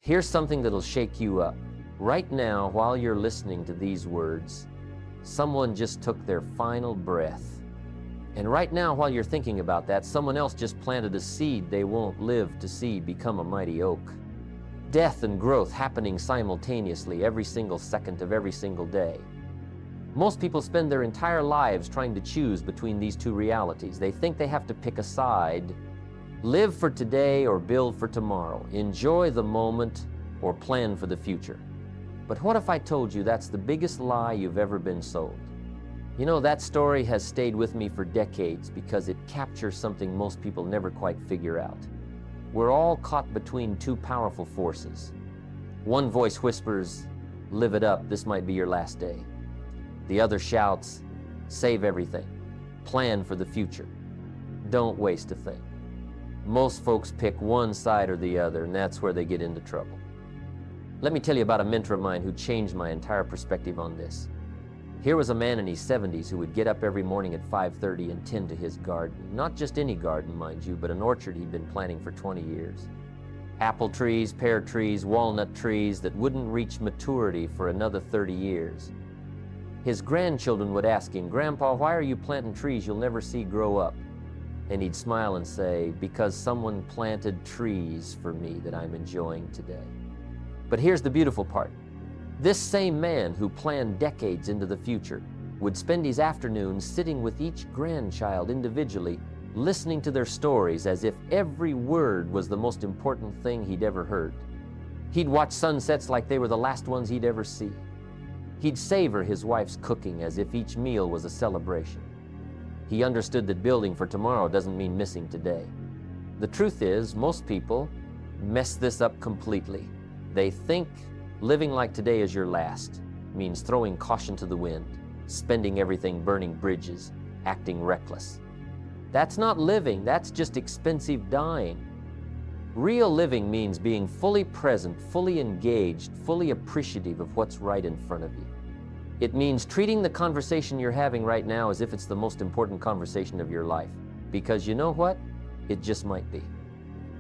Here's something that'll shake you up. Right now, while you're listening to these words, someone just took their final breath. And right now, while you're thinking about that, someone else just planted a seed they won't live to see become a mighty oak. Death and growth happening simultaneously every single second of every single day. Most people spend their entire lives trying to choose between these two realities. They think they have to pick a side. Live for today or build for tomorrow. Enjoy the moment or plan for the future. But what if I told you that's the biggest lie you've ever been sold? You know, that story has stayed with me for decades because it captures something most people never quite figure out. We're all caught between two powerful forces. One voice whispers, "Live it up, this might be your last day." The other shouts, "Save everything, plan for the future, don't waste a thing." Most folks pick one side or the other, and that's where they get into trouble. Let me tell you about a mentor of mine who changed my entire perspective on this. Here was a man in his 70s who would get up every morning at 5:30 and tend to his garden. Not just any garden, mind you, but an orchard he'd been planting for 20 years. Apple trees, pear trees, walnut trees that wouldn't reach maturity for another 30 years. His grandchildren would ask him, "Grandpa, why are you planting trees you'll never see grow up?" And he'd smile and say, "Because someone planted trees for me that I'm enjoying today." But here's the beautiful part. This same man who planned decades into the future would spend his afternoons sitting with each grandchild individually, listening to their stories as if every word was the most important thing he'd ever heard. He'd watch sunsets like they were the last ones he'd ever see. He'd savor his wife's cooking as if each meal was a celebration. He understood that building for tomorrow doesn't mean missing today. The truth is, most people mess this up completely. They think living like today is your last means throwing caution to the wind, spending everything burning bridges, acting reckless. That's not living, that's just expensive dying. Real living means being fully present, fully engaged, fully appreciative of what's right in front of you. It means treating the conversation you're having right now as if it's the most important conversation of your life. Because you know what? It just might be.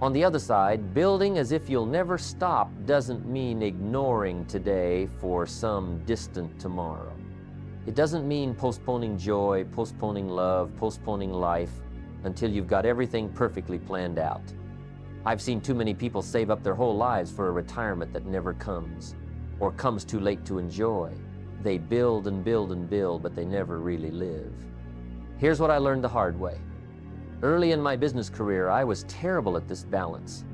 On the other side, building as if you'll never stop doesn't mean ignoring today for some distant tomorrow. It doesn't mean postponing joy, postponing love, postponing life until you've got everything perfectly planned out. I've seen too many people save up their whole lives for a retirement that never comes, or comes too late to enjoy. They build and build and build, but they never really live. Here's what I learned the hard way. Early in my business career, I was terrible at this balance.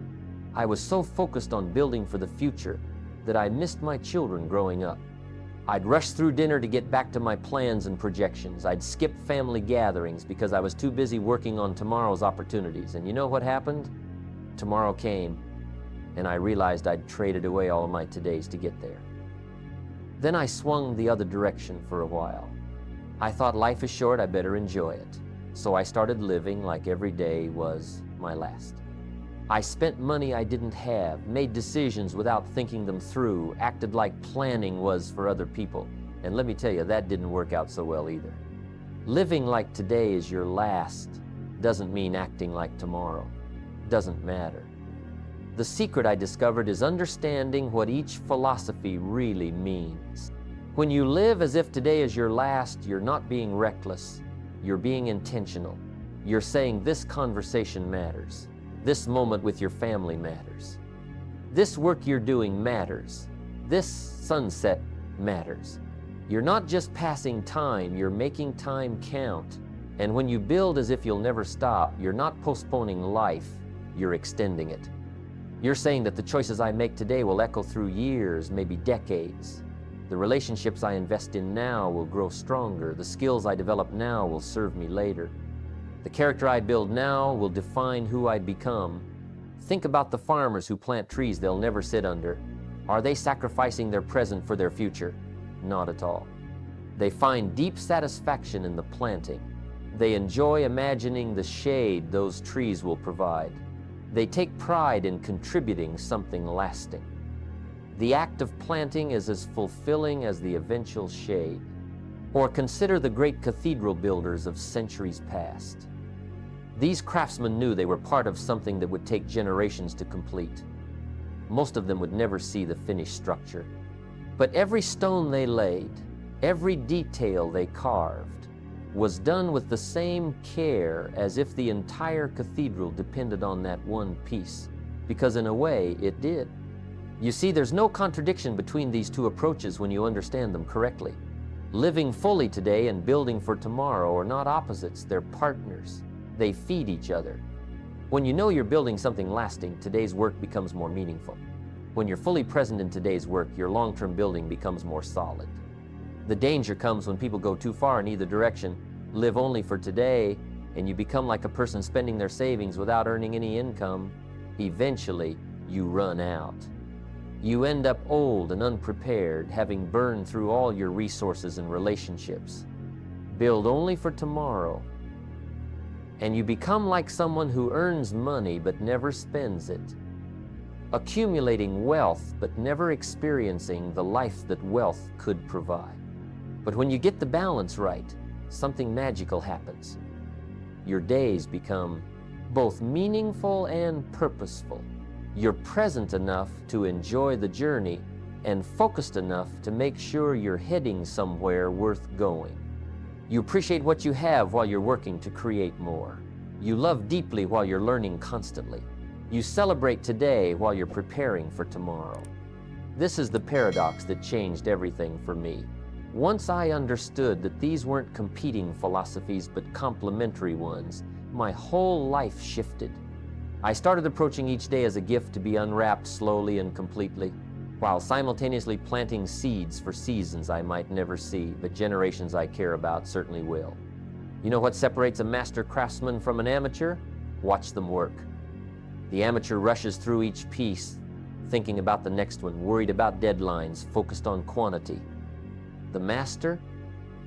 I was so focused on building for the future that I missed my children growing up. I'd rush through dinner to get back to my plans and projections. I'd skip family gatherings because I was too busy working on tomorrow's opportunities. And you know what happened? Tomorrow came, and I realized I'd traded away all of my todays to get there. Then I swung the other direction for a while. I thought life is short, I better enjoy it. So I started living like every day was my last. I spent money I didn't have, made decisions without thinking them through, acted like planning was for other people. And let me tell you, that didn't work out so well either. Living like today is your last doesn't mean acting like tomorrow. Doesn't matter. The secret I discovered is understanding what each philosophy really means. When you live as if today is your last, you're not being reckless. You're being intentional. You're saying this conversation matters. This moment with your family matters. This work you're doing matters. This sunset matters. You're not just passing time, you're making time count. And when you build as if you'll never stop, you're not postponing life, you're extending it. You're saying that the choices I make today will echo through years, maybe decades. The relationships I invest in now will grow stronger. The skills I develop now will serve me later. The character I build now will define who I become. Think about the farmers who plant trees they'll never sit under. Are they sacrificing their present for their future? Not at all. They find deep satisfaction in the planting. They enjoy imagining the shade those trees will provide. They take pride in contributing something lasting. The act of planting is as fulfilling as the eventual shade. Or consider the great cathedral builders of centuries past. These craftsmen knew they were part of something that would take generations to complete. Most of them would never see the finished structure. But every stone they laid, every detail they carved, was done with the same care as if the entire cathedral depended on that one piece, because in a way it did. You see, there's no contradiction between these two approaches when you understand them correctly. Living fully today and building for tomorrow are not opposites, they're partners. They feed each other. When you know you're building something lasting, today's work becomes more meaningful. When you're fully present in today's work, your long-term building becomes more solid. The danger comes when people go too far in either direction, live only for today, and you become like a person spending their savings without earning any income. Eventually, you run out. You end up old and unprepared, having burned through all your resources and relationships. Build only for tomorrow, and you become like someone who earns money but never spends it, accumulating wealth but never experiencing the life that wealth could provide. But when you get the balance right, something magical happens. Your days become both meaningful and purposeful. You're present enough to enjoy the journey and focused enough to make sure you're heading somewhere worth going. You appreciate what you have while you're working to create more. You love deeply while you're learning constantly. You celebrate today while you're preparing for tomorrow. This is the paradox that changed everything for me. Once I understood that these weren't competing philosophies but complementary ones, my whole life shifted. I started approaching each day as a gift to be unwrapped slowly and completely, while simultaneously planting seeds for seasons I might never see, but generations I care about certainly will. You know what separates a master craftsman from an amateur? Watch them work. The amateur rushes through each piece, thinking about the next one, worried about deadlines, focused on quantity. The master,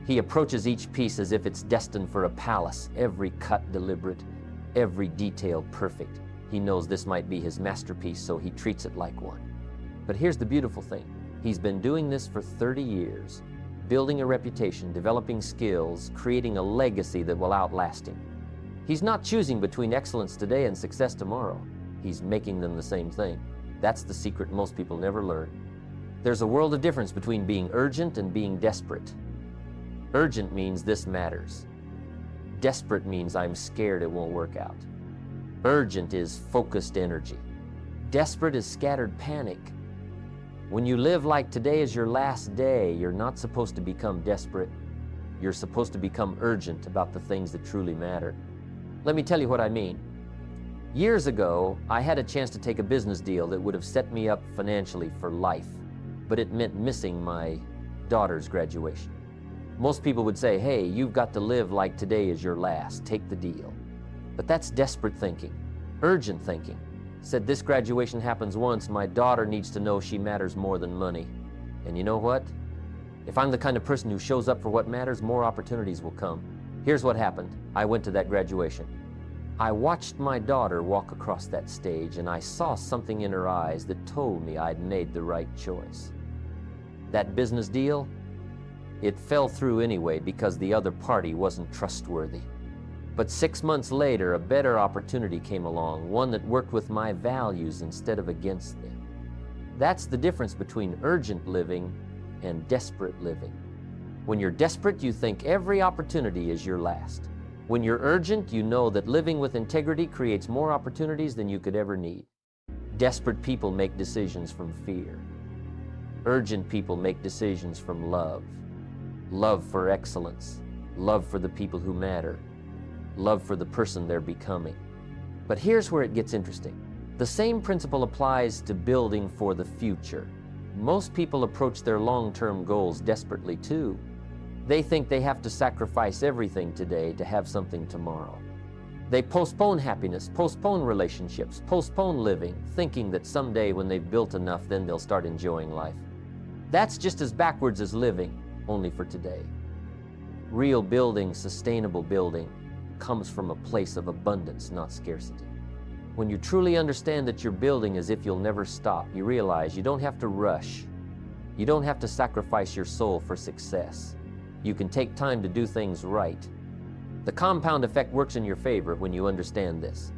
he approaches each piece as if it's destined for a palace, every cut deliberate, every detail perfect. He knows this might be his masterpiece, so he treats it like one. But here's the beautiful thing. He's been doing this for 30 years, building a reputation, developing skills, creating a legacy that will outlast him. He's not choosing between excellence today and success tomorrow. He's making them the same thing. That's the secret most people never learn. There's a world of difference between being urgent and being desperate. Urgent means this matters. Desperate means I'm scared it won't work out. Urgent is focused energy. Desperate is scattered panic. When you live like today is your last day, you're not supposed to become desperate. You're supposed to become urgent about the things that truly matter. Let me tell you what I mean. Years ago, I had a chance to take a business deal that would have set me up financially for life, but it meant missing my daughter's graduation. Most people would say, hey, you've got to live like today is your last, take the deal. But that's desperate thinking. Urgent thinking said this graduation happens once, my daughter needs to know she matters more than money. And you know what? If I'm the kind of person who shows up for what matters, more opportunities will come. Here's what happened. I went to that graduation. I watched my daughter walk across that stage, and I saw something in her eyes that told me I'd made the right choice. That business deal, it fell through anyway because the other party wasn't trustworthy. But 6 months later, a better opportunity came along, one that worked with my values instead of against them. That's the difference between urgent living and desperate living. When you're desperate, you think every opportunity is your last. When you're urgent, you know that living with integrity creates more opportunities than you could ever need. Desperate people make decisions from fear. Urgent people make decisions from love. Love for excellence, love for the people who matter, love for the person they're becoming. But here's where it gets interesting. The same principle applies to building for the future. Most people approach their long-term goals desperately too. They think they have to sacrifice everything today to have something tomorrow. They postpone happiness, postpone relationships, postpone living, thinking that someday when they've built enough, then they'll start enjoying life. That's just as backwards as living, only for today. Real building, sustainable building, comes from a place of abundance, not scarcity. When you truly understand that you're building as if you'll never stop, you realize you don't have to rush. You don't have to sacrifice your soul for success. You can take time to do things right. The compound effect works in your favor when you understand this.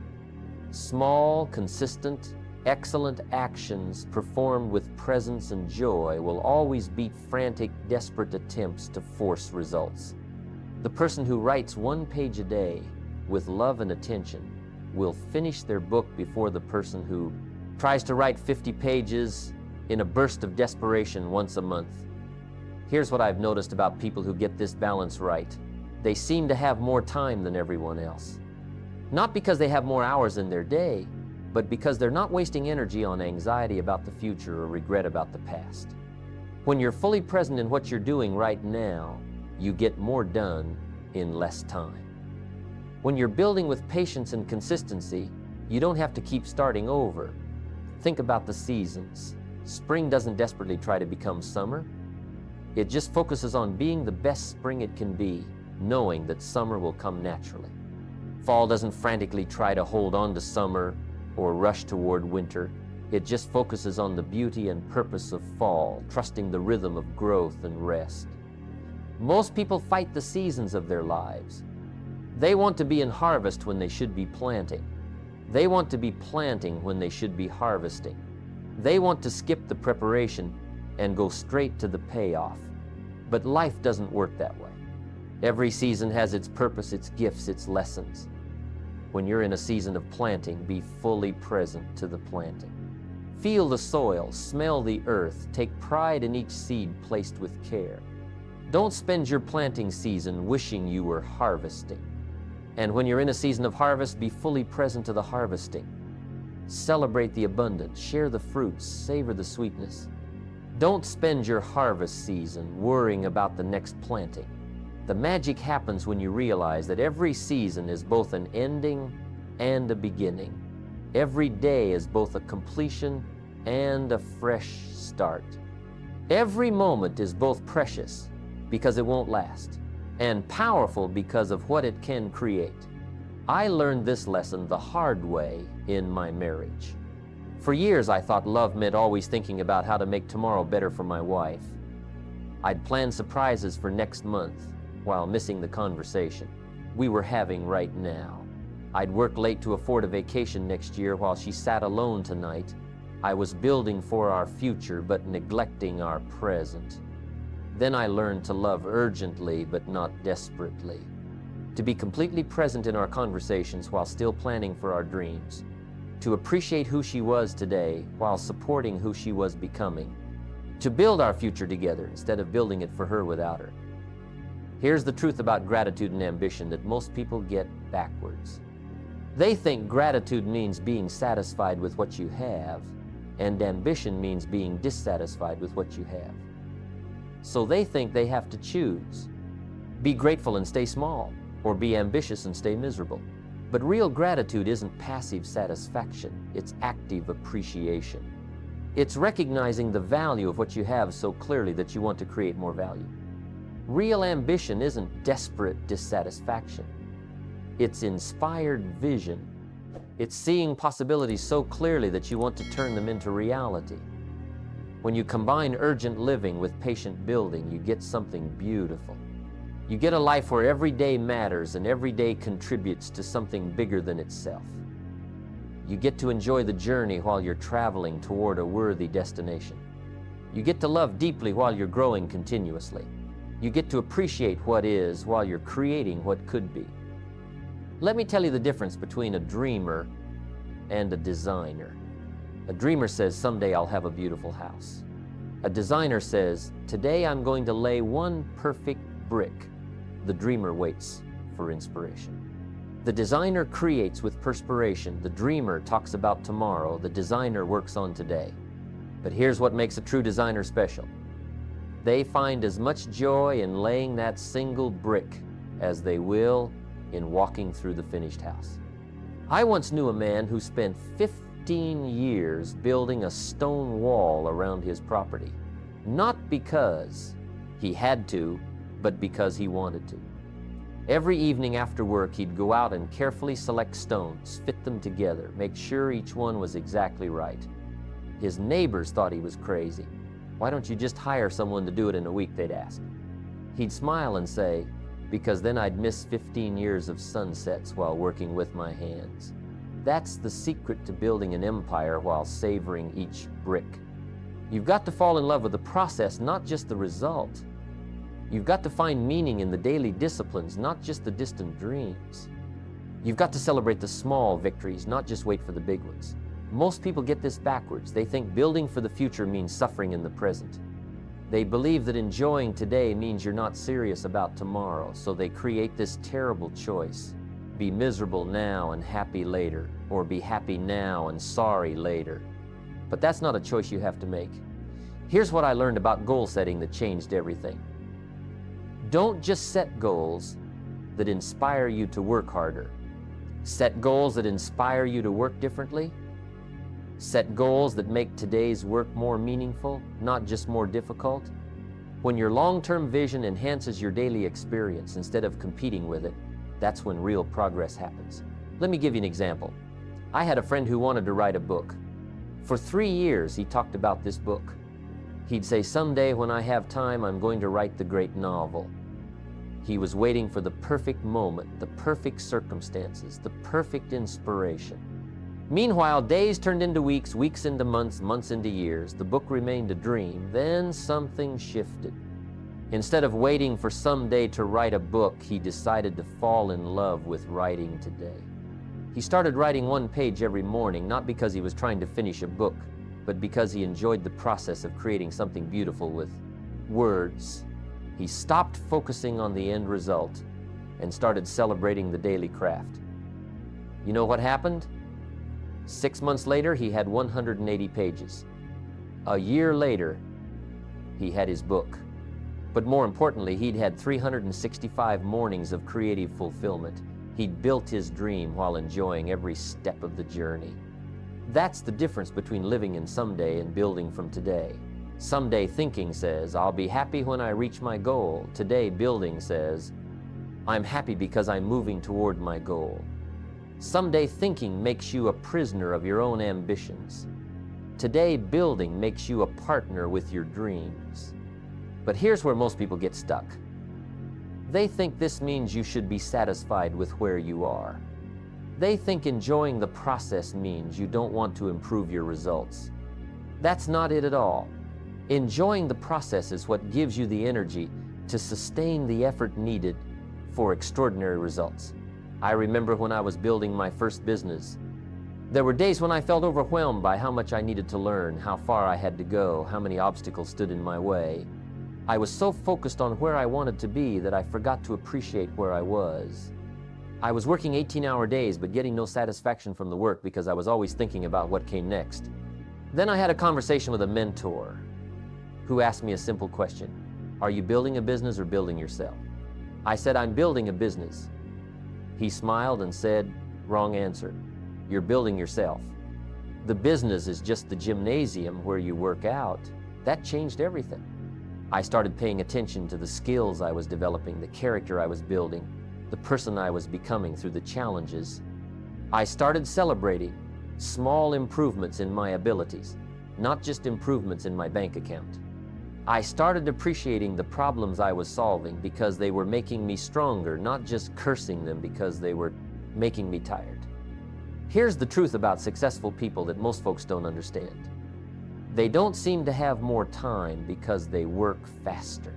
Small, consistent, Excellent actions performed with presence and joy will always beat frantic, desperate attempts to force results. The person who writes 1 page a day with love and attention will finish their book before the person who tries to write 50 pages in a burst of desperation once a month. Here's what I've noticed about people who get this balance right. They seem to have more time than everyone else. Not because they have more hours in their day, but because they're not wasting energy on anxiety about the future or regret about the past. When you're fully present in what you're doing right now, you get more done in less time. When you're building with patience and consistency, you don't have to keep starting over. Think about the seasons. Spring doesn't desperately try to become summer. It just focuses on being the best spring it can be, knowing that summer will come naturally. Fall doesn't frantically try to hold on to summer or rush toward winter. It just focuses on the beauty and purpose of fall, trusting the rhythm of growth and rest. Most people fight the seasons of their lives. They want to be in harvest when they should be planting. They want to be planting when they should be harvesting. They want to skip the preparation and go straight to the payoff. But life doesn't work that way. Every season has its purpose, its gifts, its lessons. When you're in a season of planting, be fully present to the planting. Feel the soil, smell the earth, take pride in each seed placed with care. Don't spend your planting season wishing you were harvesting. And when you're in a season of harvest, be fully present to the harvesting. Celebrate the abundance, share the fruits, savor the sweetness. Don't spend your harvest season worrying about the next planting. The magic happens when you realize that every season is both an ending and a beginning. Every day is both a completion and a fresh start. Every moment is both precious because it won't last, and powerful because of what it can create. I learned this lesson the hard way in my marriage. For years, I thought love meant always thinking about how to make tomorrow better for my wife. I'd plan surprises for next month while missing the conversation we were having right now. I'd work late to afford a vacation next year while she sat alone tonight. I was building for our future but neglecting our present. Then I learned to love urgently but not desperately, to be completely present in our conversations while still planning for our dreams, to appreciate who she was today while supporting who she was becoming, to build our future together instead of building it for her without her. Here's the truth about gratitude and ambition that most people get backwards. They think gratitude means being satisfied with what you have, and ambition means being dissatisfied with what you have. So they think they have to choose. Be grateful and stay small, or be ambitious and stay miserable. But real gratitude isn't passive satisfaction, it's active appreciation. It's recognizing the value of what you have so clearly that you want to create more value. Real ambition isn't desperate dissatisfaction. It's inspired vision. It's seeing possibilities so clearly that you want to turn them into reality. When you combine urgent living with patient building, you get something beautiful. You get a life where every day matters and every day contributes to something bigger than itself. You get to enjoy the journey while you're traveling toward a worthy destination. You get to love deeply while you're growing continuously. You get to appreciate what is while you're creating what could be. Let me tell you the difference between a dreamer and a designer. A dreamer says, someday I'll have a beautiful house. A designer says, today I'm going to lay one perfect brick. The dreamer waits for inspiration. The designer creates with perspiration. The dreamer talks about tomorrow. The designer works on today. But here's what makes a true designer special. They find as much joy in laying that single brick as they will in walking through the finished house. I once knew a man who spent 15 years building a stone wall around his property, not because he had to, but because he wanted to. Every evening after work, he'd go out and carefully select stones, fit them together, make sure each one was exactly right. His neighbors thought he was crazy. Why don't you just hire someone to do it in a week, they'd ask. He'd smile and say, because then I'd miss 15 years of sunsets while working with my hands. That's the secret to building an empire while savoring each brick. You've got to fall in love with the process, not just the result. You've got to find meaning in the daily disciplines, not just the distant dreams. You've got to celebrate the small victories, not just wait for the big ones. Most people get this backwards. They think building for the future means suffering in the present. They believe that enjoying today means you're not serious about tomorrow, so they create this terrible choice. Be miserable now and happy later, or be happy now and sorry later. But that's not a choice you have to make. Here's what I learned about goal setting that changed everything. Don't just set goals that inspire you to work harder. Set goals that inspire you to work differently. Set goals that make today's work more meaningful, not just more difficult. When your long-term vision enhances your daily experience instead of competing with it, that's when real progress happens. Let me give you an example. I had a friend who wanted to write a book. For 3 years, he talked about this book. He'd say, someday when I have time, I'm going to write the great novel. He was waiting for the perfect moment, the perfect circumstances, the perfect inspiration. Meanwhile, days turned into weeks, weeks into months, months into years. The book remained a dream. Then something shifted. Instead of waiting for someday to write a book, he decided to fall in love with writing today. He started writing 1 page every morning, not because he was trying to finish a book, but because he enjoyed the process of creating something beautiful with words. He stopped focusing on the end result and started celebrating the daily craft. You know what happened? 6 months later, he had 180 pages. A year later, he had his book. But more importantly, he'd had 365 mornings of creative fulfillment. He'd built his dream while enjoying every step of the journey. That's the difference between living in someday and building from today. Someday thinking says, I'll be happy when I reach my goal. Today building says, I'm happy because I'm moving toward my goal. Someday thinking makes you a prisoner of your own ambitions. Today building makes you a partner with your dreams. But here's where most people get stuck. They think this means you should be satisfied with where you are. They think enjoying the process means you don't want to improve your results. That's not it at all. Enjoying the process is what gives you the energy to sustain the effort needed for extraordinary results. I remember when I was building my first business, there were days when I felt overwhelmed by how much I needed to learn, how far I had to go, how many obstacles stood in my way. I was so focused on where I wanted to be that I forgot to appreciate where I was. I was working 18-hour days but getting no satisfaction from the work because I was always thinking about what came next. Then I had a conversation with a mentor who asked me a simple question. Are you building a business or building yourself? I said, I'm building a business. He smiled and said, wrong answer. You're building yourself. The business is just the gymnasium where you work out. That changed everything. I started paying attention to the skills I was developing, the character I was building, the person I was becoming through the challenges. I started celebrating small improvements in my abilities, not just improvements in my bank account. I started appreciating the problems I was solving because they were making me stronger, not just cursing them because they were making me tired. Here's the truth about successful people that most folks don't understand. They don't seem to have more time because they work faster.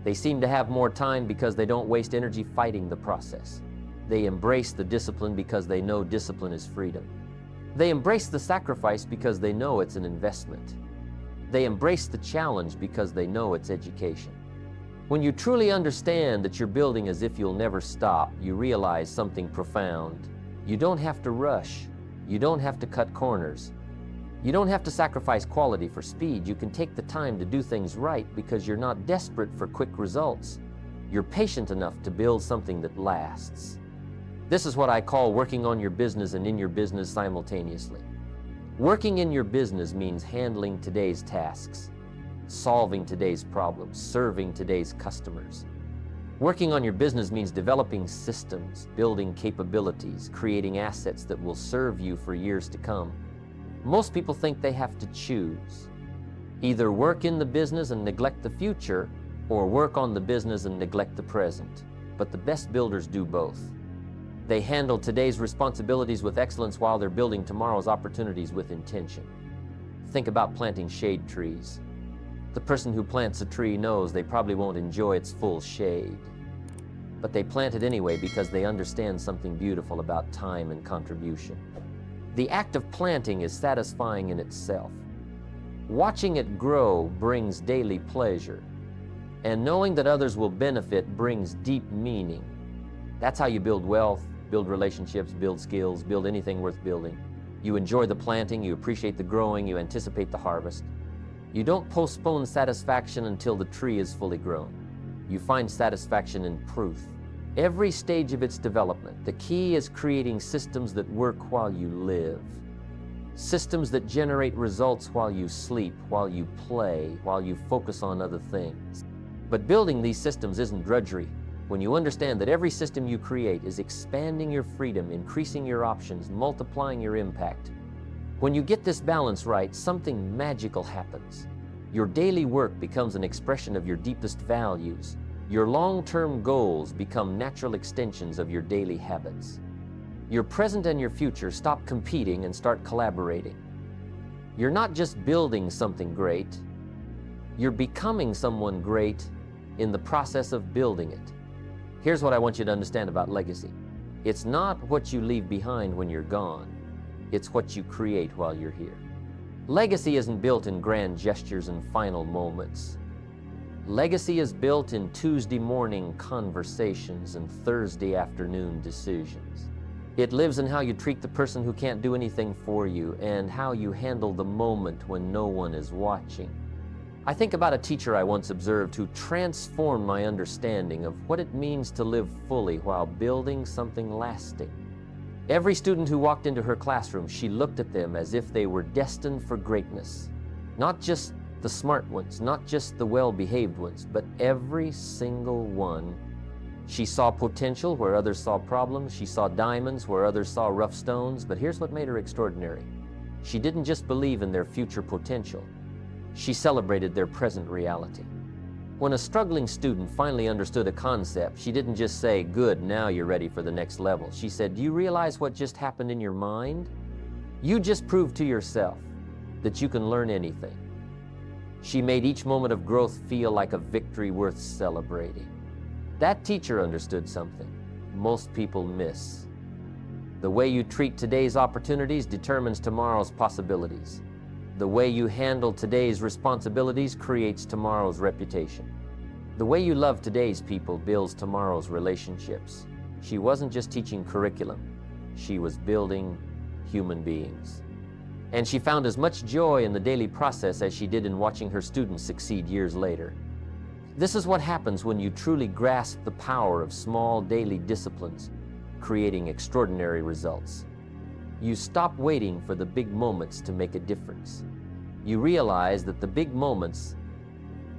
They seem to have more time because they don't waste energy fighting the process. They embrace the discipline because they know discipline is freedom. They embrace the sacrifice because they know it's an investment. They embrace the challenge because they know it's education. When you truly understand that you're building as if you'll never stop, you realize something profound. You don't have to rush. You don't have to cut corners. You don't have to sacrifice quality for speed. You can take the time to do things right because you're not desperate for quick results. You're patient enough to build something that lasts. This is what I call working on your business and in your business simultaneously. Working in your business means handling today's tasks, solving today's problems, serving today's customers. Working on your business means developing systems, building capabilities, creating assets that will serve you for years to come. Most people think they have to choose. Either work in the business and neglect the future, or work on the business and neglect the present. But the best builders do both. They handle today's responsibilities with excellence while they're building tomorrow's opportunities with intention. Think about planting shade trees. The person who plants a tree knows they probably won't enjoy its full shade, but they plant it anyway because they understand something beautiful about time and contribution. The act of planting is satisfying in itself. Watching it grow brings daily pleasure, and knowing that others will benefit brings deep meaning. That's how you build wealth, build relationships, build skills, build anything worth building. You enjoy the planting, you appreciate the growing, you anticipate the harvest. You don't postpone satisfaction until the tree is fully grown. You find satisfaction in proof. Every stage of its development, the key is creating systems that work while you live. Systems that generate results while you sleep, while you play, while you focus on other things. But building these systems isn't drudgery. When you understand that every system you create is expanding your freedom, increasing your options, multiplying your impact. When you get this balance right, something magical happens. Your daily work becomes an expression of your deepest values. Your long-term goals become natural extensions of your daily habits. Your present and your future stop competing and start collaborating. You're not just building something great, you're becoming someone great in the process of building it. Here's what I want you to understand about legacy. It's not what you leave behind when you're gone. It's what you create while you're here. Legacy isn't built in grand gestures and final moments. Legacy is built in Tuesday morning conversations and Thursday afternoon decisions. It lives in how you treat the person who can't do anything for you and how you handle the moment when no one is watching. I think about a teacher I once observed who transformed my understanding of what it means to live fully while building something lasting. Every student who walked into her classroom, she looked at them as if they were destined for greatness. Not just the smart ones, not just the well-behaved ones, but every single one. She saw potential where others saw problems. She saw diamonds where others saw rough stones. But here's what made her extraordinary. She didn't just believe in their future potential. She celebrated their present reality. When a struggling student finally understood a concept, she didn't just say, "Good, now you're ready for the next level." She said, "Do you realize what just happened in your mind? You just proved to yourself that you can learn anything." She made each moment of growth feel like a victory worth celebrating. That teacher understood something most people miss. The way you treat today's opportunities determines tomorrow's possibilities. The way you handle today's responsibilities creates tomorrow's reputation. The way you love today's people builds tomorrow's relationships. She wasn't just teaching curriculum, she was building human beings. And she found as much joy in the daily process as she did in watching her students succeed years later. This is what happens when you truly grasp the power of small daily disciplines, creating extraordinary results. You stop waiting for the big moments to make a difference. You realize that the big moments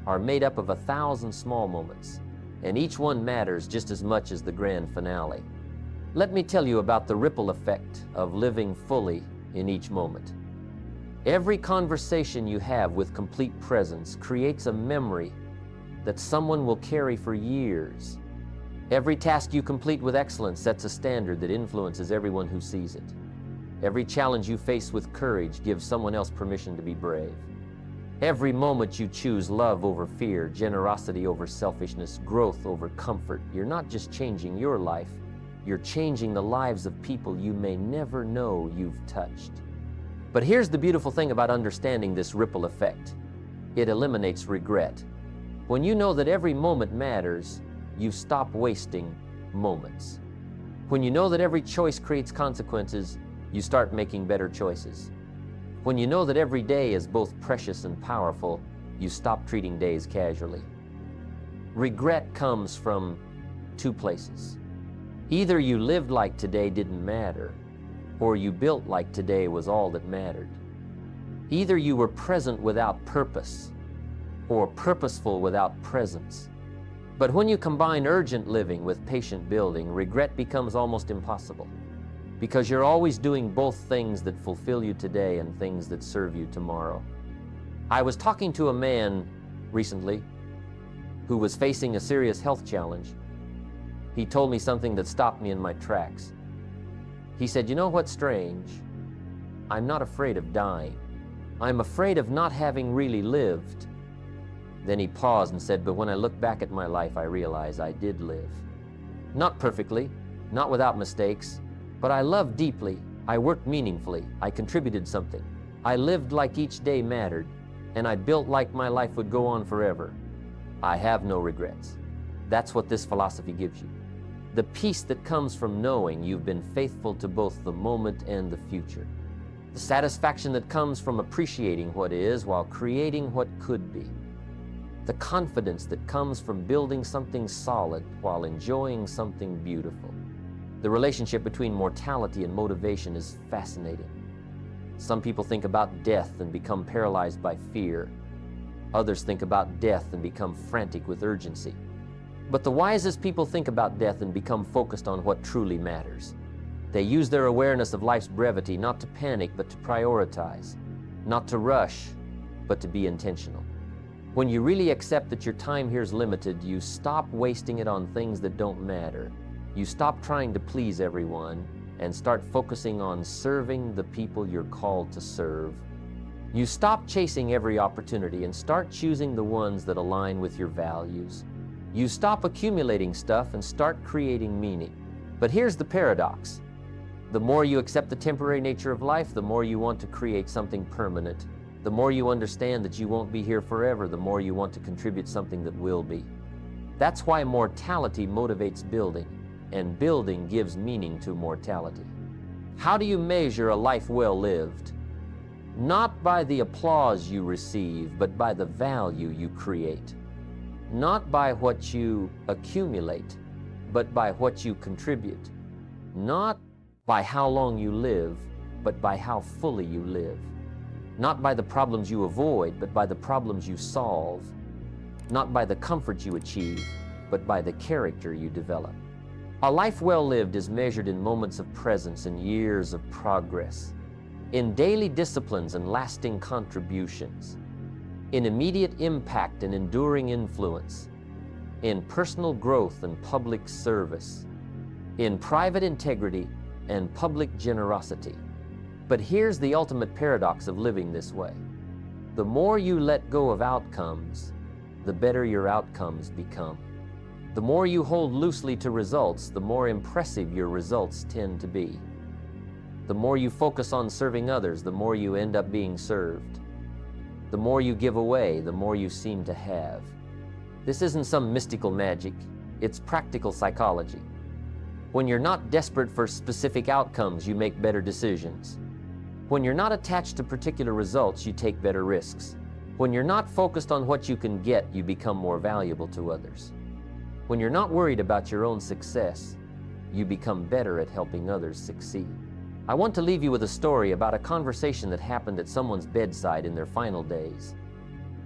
are made up of 1,000 small moments, and each one matters just as much as the grand finale. Let me tell you about the ripple effect of living fully in each moment. Every conversation you have with complete presence creates a memory that someone will carry for years. Every task you complete with excellence sets a standard that influences everyone who sees it. Every challenge you face with courage gives someone else permission to be brave. Every moment you choose love over fear, generosity over selfishness, growth over comfort, you're not just changing your life, you're changing the lives of people you may never know you've touched. But here's the beautiful thing about understanding this ripple effect. It eliminates regret. When you know that every moment matters, you stop wasting moments. When you know that every choice creates consequences, you start making better choices. When you know that every day is both precious and powerful, you stop treating days casually. Regret comes from two places. Either you lived like today didn't matter, or you built like today was all that mattered. Either you were present without purpose, or purposeful without presence. But when you combine urgent living with patient building, regret becomes almost impossible, because you're always doing both things that fulfill you today and things that serve you tomorrow. I was talking to a man recently who was facing a serious health challenge. He told me something that stopped me in my tracks. He said, "You know what's strange? I'm not afraid of dying. I'm afraid of not having really lived." Then he paused and said, "But when I look back at my life, I realize I did live. Not perfectly, not without mistakes, but I loved deeply, I worked meaningfully, I contributed something. I lived like each day mattered, and I built like my life would go on forever. I have no regrets." That's what this philosophy gives you. The peace that comes from knowing you've been faithful to both the moment and the future. The satisfaction that comes from appreciating what is while creating what could be. The confidence that comes from building something solid while enjoying something beautiful. The relationship between mortality and motivation is fascinating. Some people think about death and become paralyzed by fear. Others think about death and become frantic with urgency. But the wisest people think about death and become focused on what truly matters. They use their awareness of life's brevity not to panic, but to prioritize. Not to rush, but to be intentional. When you really accept that your time here is limited, you stop wasting it on things that don't matter. You stop trying to please everyone and start focusing on serving the people you're called to serve. You stop chasing every opportunity and start choosing the ones that align with your values. You stop accumulating stuff and start creating meaning. But here's the paradox. The more you accept the temporary nature of life, the more you want to create something permanent. The more you understand that you won't be here forever, the more you want to contribute something that will be. That's why mortality motivates building, and building gives meaning to mortality. How do you measure a life well lived? Not by the applause you receive, but by the value you create. Not by what you accumulate, but by what you contribute. Not by how long you live, but by how fully you live. Not by the problems you avoid, but by the problems you solve. Not by the comfort you achieve, but by the character you develop. A life well lived is measured in moments of presence and years of progress, in daily disciplines and lasting contributions, in immediate impact and enduring influence, in personal growth and public service, in private integrity and public generosity. But here's the ultimate paradox of living this way. The more you let go of outcomes, the better your outcomes become. The more you hold loosely to results, the more impressive your results tend to be. The more you focus on serving others, the more you end up being served. The more you give away, the more you seem to have. This isn't some mystical magic, it's practical psychology. When you're not desperate for specific outcomes, you make better decisions. When you're not attached to particular results, you take better risks. When you're not focused on what you can get, you become more valuable to others. When you're not worried about your own success, you become better at helping others succeed. I want to leave you with a story about a conversation that happened at someone's bedside in their final days.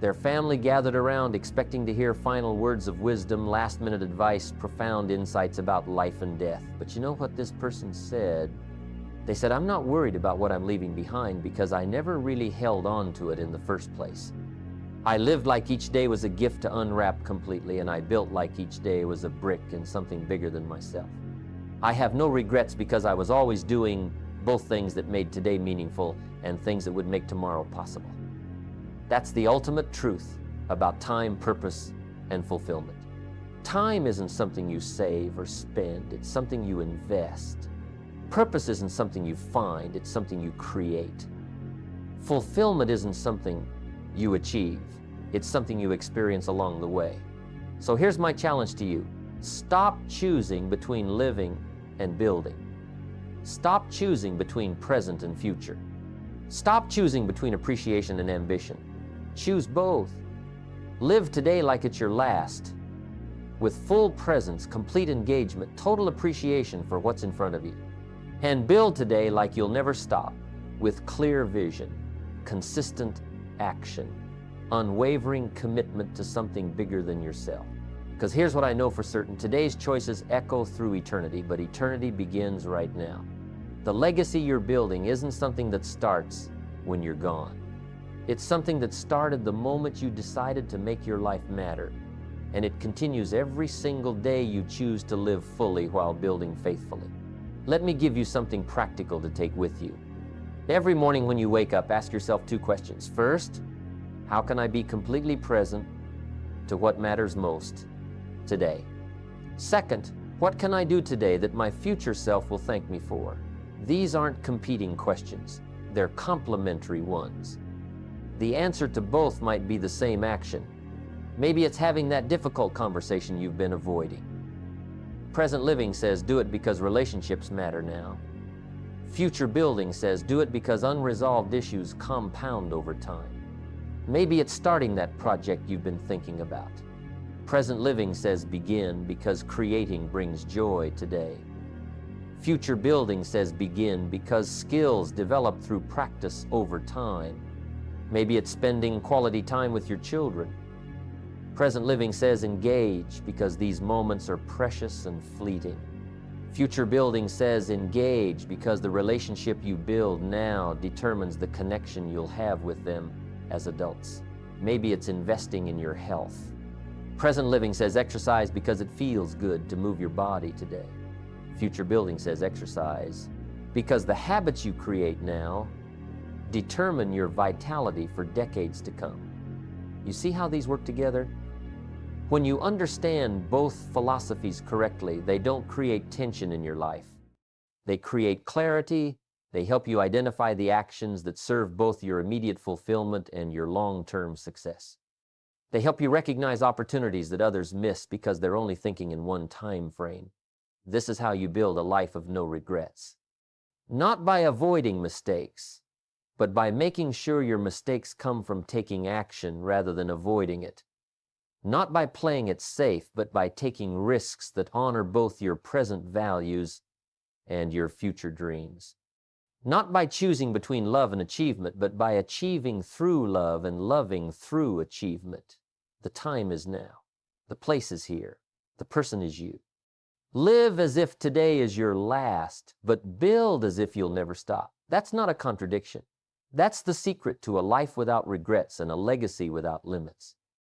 Their family gathered around expecting to hear final words of wisdom, last-minute advice, profound insights about life and death. But you know what this person said? They said, "I'm not worried about what I'm leaving behind because I never really held on to it in the first place. I lived like each day was a gift to unwrap completely, and I built like each day was a brick in something bigger than myself. I have no regrets because I was always doing both things that made today meaningful and things that would make tomorrow possible." That's the ultimate truth about time, purpose, and fulfillment. Time isn't something you save or spend, it's something you invest. Purpose isn't something you find, it's something you create. Fulfillment isn't something you achieve, it's something you experience along the way. So here's my challenge to you. Stop choosing between living and building. Stop choosing between present and future. Stop choosing between appreciation and ambition. Choose both. Live today like it's your last, with full presence, complete engagement, total appreciation for what's in front of you. And build today like you'll never stop, with clear vision, consistent action, unwavering commitment to something bigger than yourself. Because here's what I know for certain. Today's choices echo through eternity, but eternity begins right now. The legacy you're building isn't something that starts when you're gone. It's something that started the moment you decided to make your life matter, and it continues every single day you choose to live fully while building faithfully. Let me give you something practical to take with you. Every morning when you wake up, ask yourself 2 questions. First, how can I be completely present to what matters most today? Second, what can I do today that my future self will thank me for? These aren't competing questions. They're complementary ones. The answer to both might be the same action. Maybe it's having that difficult conversation you've been avoiding. Present living says do it because relationships matter now. Future building says do it because unresolved issues compound over time. Maybe it's starting that project you've been thinking about. Present living says begin because creating brings joy today. Future building says begin because skills develop through practice over time. Maybe it's spending quality time with your children. Present living says engage because these moments are precious and fleeting. Future building says engage because the relationship you build now determines the connection you'll have with them as adults. Maybe it's investing in your health. Present living says exercise because it feels good to move your body today. Future building says exercise because the habits you create now determine your vitality for decades to come. You see how these work together? When you understand both philosophies correctly, they don't create tension in your life. They create clarity. They help you identify the actions that serve both your immediate fulfillment and your long-term success. They help you recognize opportunities that others miss because they're only thinking in one time frame. This is how you build a life of no regrets. Not by avoiding mistakes, but by making sure your mistakes come from taking action rather than avoiding it. Not by playing it safe, but by taking risks that honor both your present values and your future dreams. Not by choosing between love and achievement, but by achieving through love and loving through achievement. The time is now. The place is here. The person is you. Live as if today is your last, but build as if you'll never stop. That's not a contradiction. That's the secret to a life without regrets and a legacy without limits.